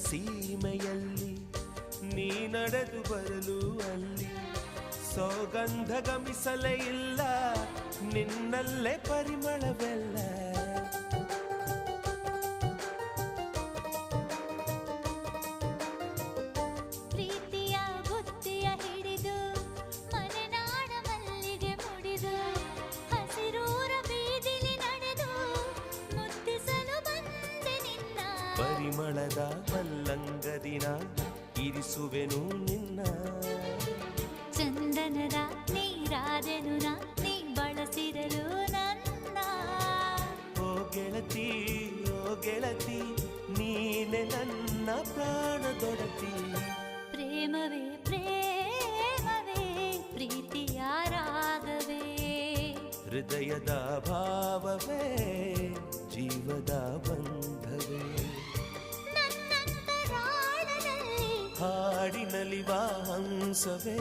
ಸೀಮೆಯಲ್ಲಿ ನೀ ನಡೆದು ಬರಲು ಅಲ್ಲಿ ಸೌಗಂಧ ಗಮಿಸಲೇ ಇಲ್ಲ ನಿನ್ನಲ್ಲೇ ಪರಿಮಳವೆಲ್ಲ ಪ್ರೀತಿಯ ಬುತ್ತಿಯ ಹಿಡಿದು ಮನೆನಾಡ ಮಲ್ಲಿಗೆ ಮುಡಿದು ಹಸಿರೂರ ಬೀದಿಲಿ ನಡೆದು ಮುತ್ತಿಸಲು ಬಂದೆ ನಿನ್ನ ಪರಿಮಳದ ಮಲ್ಲಂಗದಿನ ಇರಿಸುವೆನು ನಿನ್ನ ಚಂದನದ ನೀರಾದೆನು ನೀ ಬಳಸಿರಲು ನನ್ನ ಓ ಗೆಳತಿ ಓ ಗೆಳತಿ ನೀನೆ ನನ್ನ ಪ್ರಾಣದೊಡತಿ ಪ್ರೇಮವೇ ಪ್ರೇಮವೇ ಪ್ರೀತಿಯ ರಾಗವೇ ಹೃದಯದ ಭಾವವೇ ಜೀವದ ಬಂಧವೇ ನನ್ನಂತರಾಳದಲ್ಲಿ ಹಾಡಿನಲಿವ ಹಂಸವೇ